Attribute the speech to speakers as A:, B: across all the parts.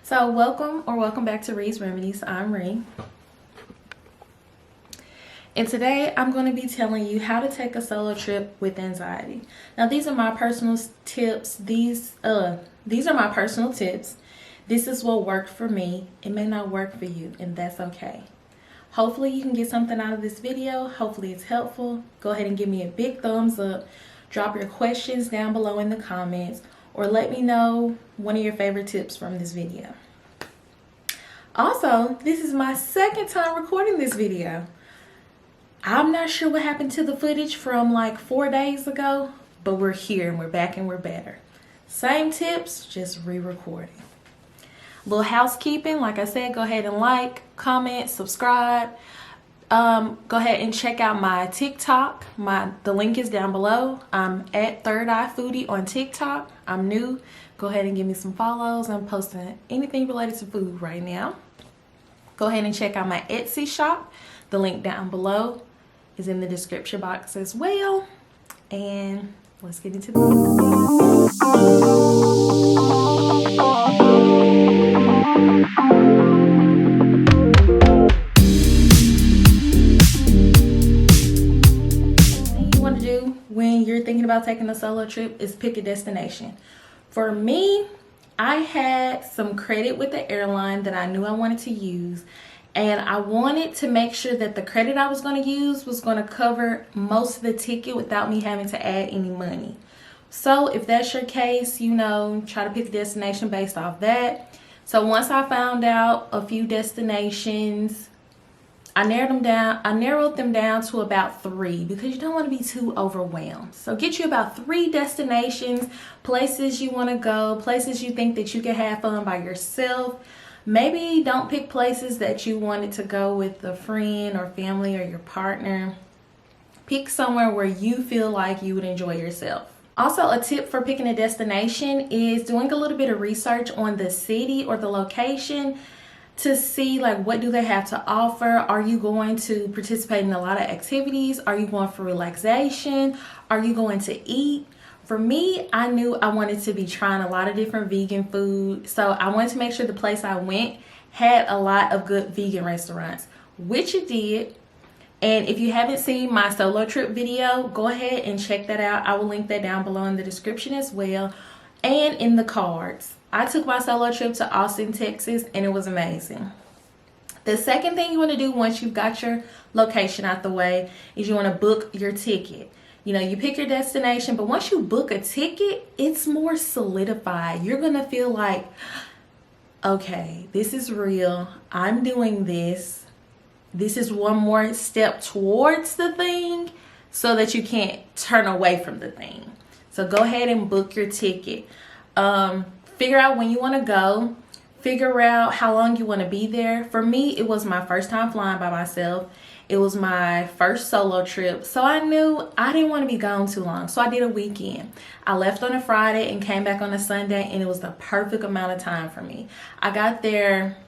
A: So welcome back to Re's Remedies. I'm Ree. And today I'm going to be telling you how to take a solo trip with anxiety. Now these are my personal tips. These are my personal tips. This is what worked for me. It may not work for you, and that's okay. Hopefully you can get something out of this video. Hopefully it's helpful. Go ahead and give me a big thumbs up. Drop your questions down below in the comments, or let me know one of your favorite tips from this video. Also, this is my second time recording this video. I'm not sure what happened to the footage from like 4 days ago, but we're here and we're back and we're better. Same tips, just re-recording. Little housekeeping, like I said, go ahead and like, comment, subscribe. Go ahead and check out my TikTok. The link is down below. I'm at Third Eye Foodie on TikTok. I'm new. Go ahead and give me some follows. I'm posting anything related to food right now. Go ahead and check out my Etsy shop. The link down below is in the description box as well. And let's get into the when you're thinking about taking a solo trip is pick a destination. For me, I had some credit with the airline that I knew I wanted to use, and I wanted to make sure that the credit I was going to use was going to cover most of the ticket without me having to add any money. So if that's your case, try to pick a destination based off that. So once I found out a few destinations, I narrowed them down to about 3 because you don't want to be too overwhelmed. So get you about 3 destinations, places you want to go, places you think that you can have fun by yourself. Maybe don't pick places that you wanted to go with a friend or family or your partner. Pick somewhere where you feel like you would enjoy yourself. Also, a tip for picking a destination is doing a little bit of research on the city or the location to see like what do they have to offer. Are you going to participate in a lot of activities? Are you going for relaxation? Are you going to eat? For me, I knew I wanted to be trying a lot of different vegan food, so I wanted to make sure the place I went had a lot of good vegan restaurants, which it did. And if you haven't seen my solo trip video, go ahead and check that out. I will link that down below in the description as well and in the cards. I took my solo trip to Austin, Texas, and it was amazing. The second thing you want to do once you've got your location out the way is you want to book your ticket. You pick your destination, but once you book a ticket, it's more solidified. You're going to feel like, okay, this is real. I'm doing this. This is one more step towards the thing so that you can't turn away from the thing. So go ahead and book your ticket. Figure out when you want to go. Figure out how long you want to be there. For me, it was my first time flying by myself. It was my first solo trip. So I knew I didn't want to be gone too long. So I did a weekend. I left on a Friday and came back on a Sunday, and it was the perfect amount of time for me. I got there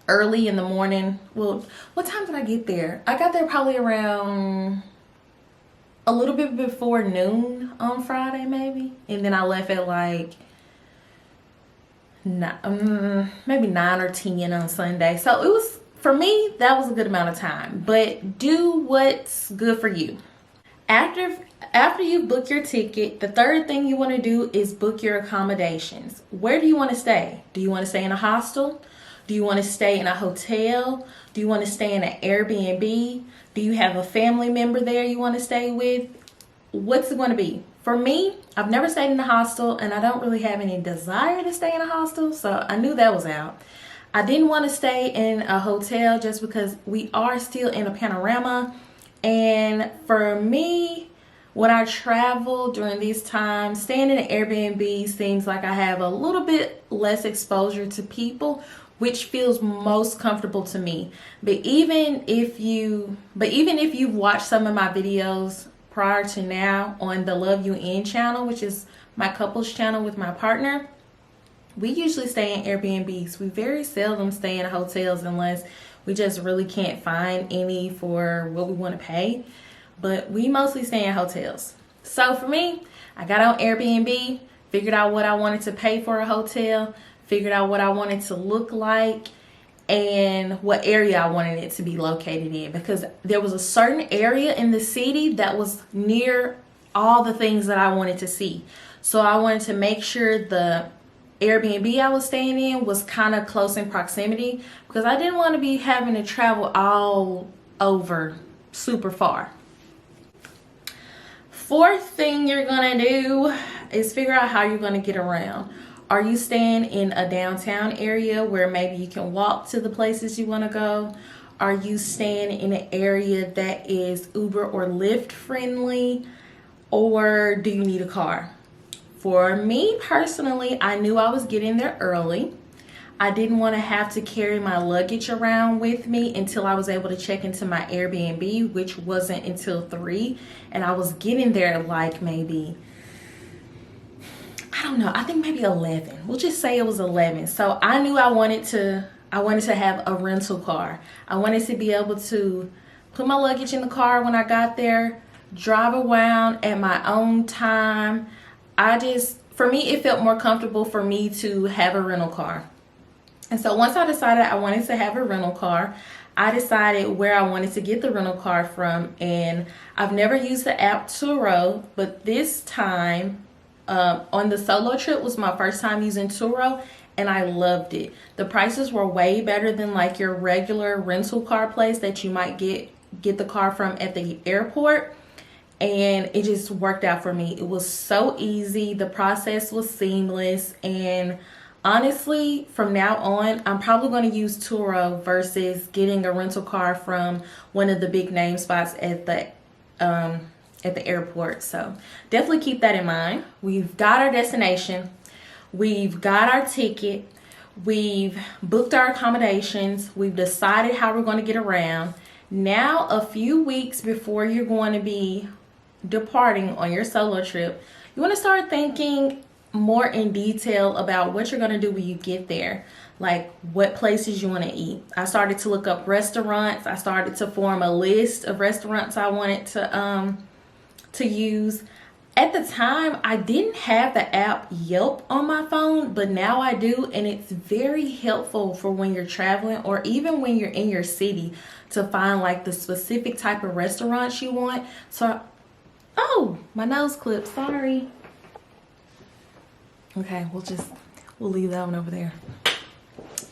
A: early in the morning. Well, what time did I get there? I got there probably around a little bit before noon on Friday maybe. And then I left at like maybe 9 or 10 on Sunday. So it was, for me, that was a good amount of time. But do what's good for you. After you book your ticket, the third thing you want to do is book your accommodations. Where do you want to stay? Do you want to stay in a hostel? Do you want to stay in a hotel? Do you want to stay in an Airbnb? Do you have a family member there you want to stay with? What's it going to be? For me, I've never stayed in a hostel, and I don't really have any desire to stay in a hostel, so I knew that was out. I didn't want to stay in a hotel just because we are still in a panorama, and for me, when I travel during these times, staying in an Airbnb seems like I have a little bit less exposure to people, which feels most comfortable to me. But even if you've watched some of my videos prior to now on the Love You In channel, which is my couples channel with my partner, we usually stay in Airbnbs. We very seldom stay in hotels unless we just really can't find any for what we want to pay. But we mostly stay in hotels. So for me, I got on Airbnb, figured out what I wanted to pay for a hotel, figured out what I wanted to look like, and what area I wanted it to be located in, because there was a certain area in the city that was near all the things that I wanted to see. So I wanted to make sure the Airbnb I was staying in was kind of close in proximity, because I didn't want to be having to travel all over super far. Fourth thing you're gonna do is figure out how you're gonna get around. Are you staying in a downtown area where maybe you can walk to the places you want to go? Are you staying in an area that is Uber or Lyft friendly? Or do you need a car? For me personally, I knew I was getting there early. I didn't want to have to carry my luggage around with me until I was able to check into my Airbnb, which wasn't until 3. And I was getting there like maybe, I don't know, I think maybe 11. We'll just say it was 11. So I knew I wanted to have a rental car. I wanted to be able to put my luggage in the car when I got there, drive around at my own time. For me, it felt more comfortable for me to have a rental car. And so once I decided I wanted to have a rental car, I decided where I wanted to get the rental car from. And I've never used the app Turo, but this time on the solo trip was my first time using Turo, and I loved it. The prices were way better than like your regular rental car place that you might get the car from at the airport. And it just worked out for me. It was so easy. The process was seamless. And honestly, from now on, I'm probably going to use Turo versus getting a rental car from one of the big name spots at the airport. So definitely keep that in mind. We've got our destination. We've got our ticket. We've booked our accommodations. We've decided how we're going to get around. Now, a few weeks before you're going to be departing on your solo trip, you want to start thinking more in detail about what you're going to do when you get there, like what places you want to eat. I started to look up restaurants. I started to form a list of restaurants I wanted to use. At the time, I didn't have the app Yelp on my phone, but now I do, and it's very helpful for when you're traveling or even when you're in your city to find like the specific type of restaurants you want. So, oh, my nose clipped, sorry. Okay, we'll leave that one over there.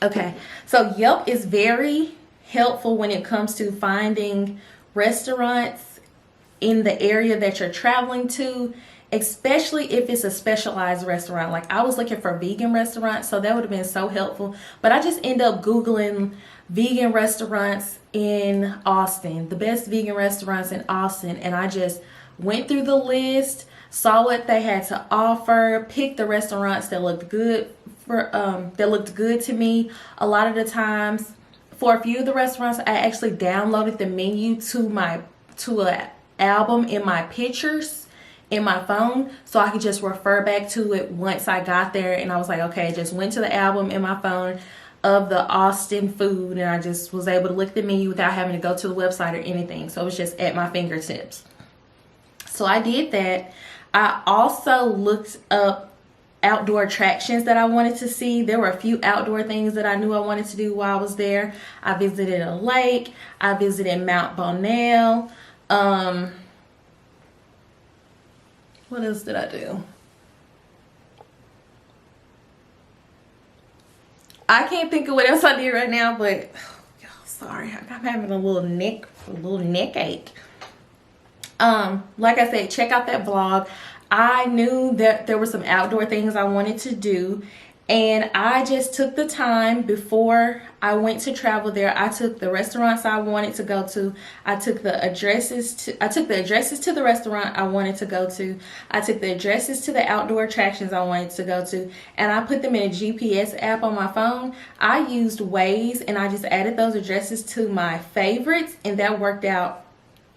A: Okay, so Yelp is very helpful when it comes to finding restaurants in the area that you're traveling to, especially if it's a specialized restaurant. Like I was looking for vegan restaurants, so that would have been so helpful. But I just end up Googling vegan restaurants in Austin, the best vegan restaurants in Austin, and I just went through the list, saw what they had to offer, picked the restaurants that looked good to me. A lot of the times, for a few of the restaurants, I actually downloaded the menu to an album in my pictures in my phone, so I could just refer back to it once I got there. And I was like, okay, I just went to the album in my phone of the Austin food, and I just was able to look at the menu without having to go to the website or anything. So it was just at my fingertips. So I did that. I also looked up outdoor attractions that I wanted to see. There were a few outdoor things that I knew I wanted to do while I was there. I visited a lake. I visited Mount Bonnell. What else did I do? I can't think of what else I did right now, but sorry, I'm having a little neck ache. Like I said, check out that vlog. I knew that there were some outdoor things I wanted to do, and I just took the time before I went to travel there. I took the restaurants I wanted to go to. I took the addresses to the restaurant I wanted to go to. I took the addresses to the outdoor attractions I wanted to go to, and I put them in a GPS app on my phone. I used Waze, and I just added those addresses to my favorites, and that worked out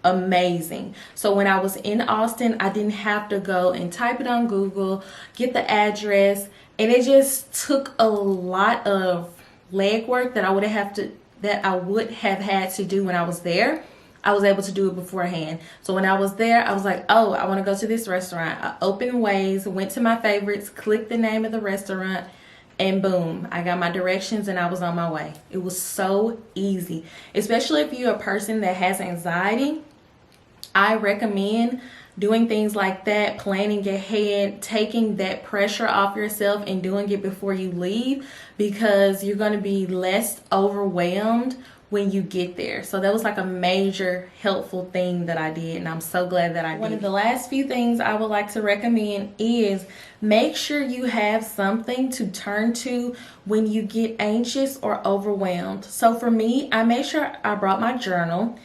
A: amazing. So when I was in Austin, I didn't have to go and type it on Google, get the address, and it just took a lot of legwork that I would have had to do when I was there. I was able to do it beforehand. So when I was there, I was like, oh, I want to go to this restaurant. I opened Waze, went to my favorites, clicked the name of the restaurant, and boom, I got my directions and I was on my way. It was so easy, especially if you're a person that has anxiety. I recommend doing things like that, planning ahead, taking that pressure off yourself and doing it before you leave, because you're going to be less overwhelmed when you get there. So that was like a major helpful thing that I did, and I'm so glad that I did. One of the last few things I would like to recommend is make sure you have something to turn to when you get anxious or overwhelmed. So for me, I made sure I brought my journal.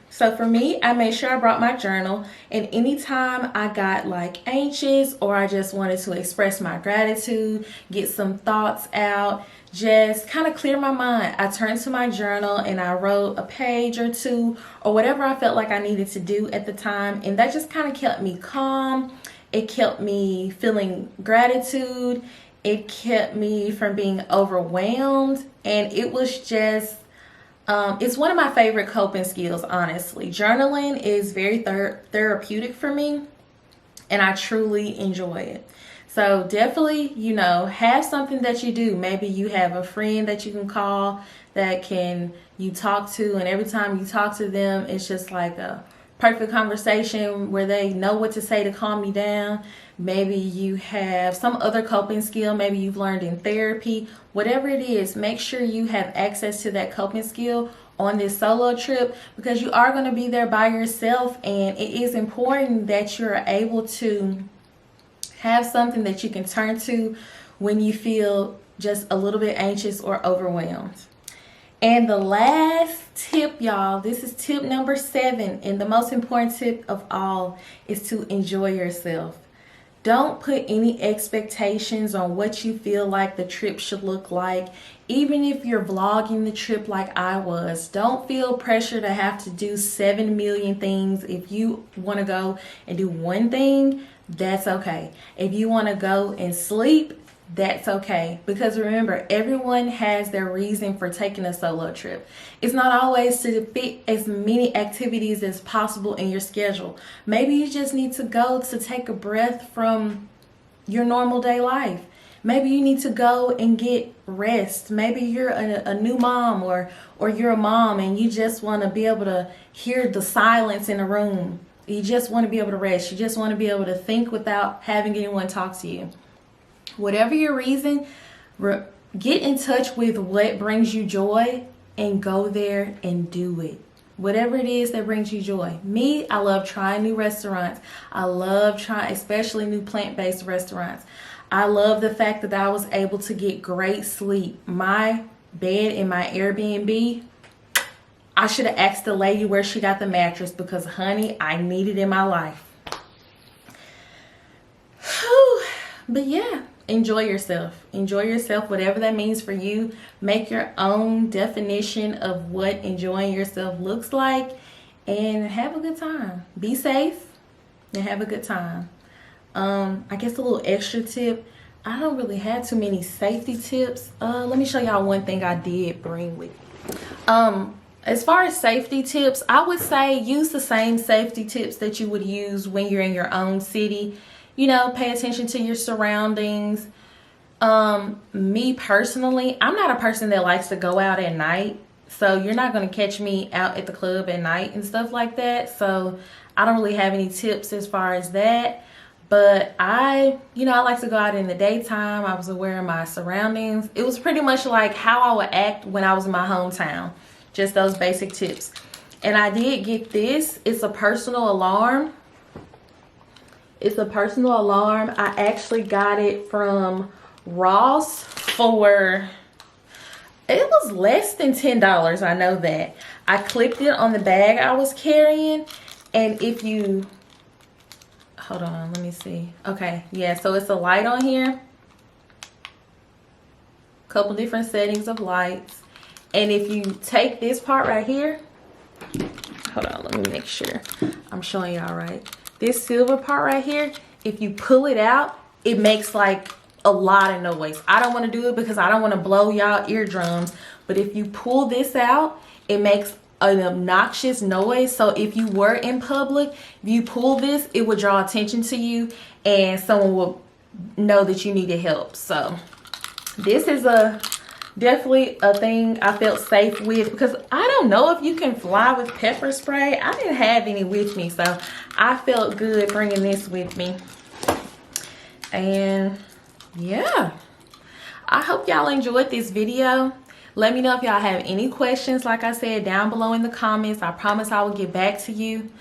A: So for me, I made sure I brought my journal, and anytime I got like anxious or I just wanted to express my gratitude, get some thoughts out, just kind of clear my mind, I turned to my journal and I wrote a page or two or whatever I felt like I needed to do at the time, and that just kind of kept me calm. It kept me feeling gratitude. It kept me from being overwhelmed, and it was just it's one of my favorite coping skills, honestly. Journaling is very therapeutic for me, and I truly enjoy it. So definitely, have something that you do. Maybe you have a friend that you can call that you talk to, and every time you talk to them, it's just like a perfect conversation where they know what to say to calm you down. Maybe you have some other coping skill, maybe you've learned in therapy. Whatever it is, make sure you have access to that coping skill on this solo trip, because you are going to be there by yourself, and it is important that you're able to have something that you can turn to when you feel just a little bit anxious or overwhelmed. And the last tip, y'all, this is tip number 7, and the most important tip of all is to enjoy yourself. Don't put any expectations on what you feel like the trip should look like. Even if you're vlogging the trip like I was, don't feel pressure to have to do 7 million things. If you want to go and do one thing, that's okay. If you want to go and sleep, that's okay. Because remember, everyone has their reason for taking a solo trip. It's not always to fit as many activities as possible in your schedule. Maybe you just need to go to take a breath from your normal day life. Maybe you need to go and get rest. Maybe you're a new mom or you're a mom and you just want to be able to hear the silence in a room. You just want to be able to rest. You just want to be able to think without having anyone talk to you. Whatever your reason, get in touch with what brings you joy and go there and do it. Whatever it is that brings you joy. Me, I love trying new restaurants. I love trying, especially new plant-based restaurants. I love the fact that I was able to get great sleep. My bed in my Airbnb, I should have asked the lady where she got the mattress, because honey, I need it in my life. Whew. But yeah, enjoy yourself. Enjoy yourself, whatever that means for you. Make your own definition of what enjoying yourself looks like, and have a good time. Be safe and have a good time. I guess a little extra tip. I don't really have too many safety tips. Let me show y'all one thing I did bring with me. As far as safety tips, I would say use the same safety tips that you would use when you're in your own city. Pay attention to your surroundings. Me personally, I'm not a person that likes to go out at night. So you're not going to catch me out at the club at night and stuff like that. So I don't really have any tips as far as that. But I like to go out in the daytime. I was aware of my surroundings. It was pretty much like how I would act when I was in my hometown. Just those basic tips. And I did get this. It's a personal alarm. It's a personal alarm. I actually got it from Ross for, it was less than $10. I know that. I clipped it on the bag I was carrying. And if you, hold on, let me see. Okay, yeah, so it's a light on here. Couple different settings of lights. And if you take this part right here, hold on, let me make sure I'm showing y'all right. This silver part right here, if you pull it out, it makes like a lot of noise. I don't want to do it because I don't want to blow y'all eardrums. But if you pull this out, it makes an obnoxious noise. So if you were in public, if you pull this, it would draw attention to you and someone will know that you needed help. So this is definitely a thing I felt safe with, because I don't know if you can fly with pepper spray. I didn't have any with me, so I felt good bringing this with me. And yeah, I hope y'all enjoyed this video. Let me know if y'all have any questions, like I said, down below in the comments. I promise I will get back to you.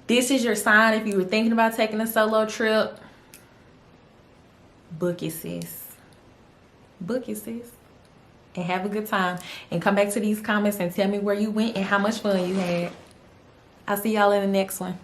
A: This is your sign if you were thinking about taking a solo trip. Book it, sis. Book it, sis. And have a good time. And come back to these comments and tell me where you went and how much fun you had. I'll see y'all in the next one.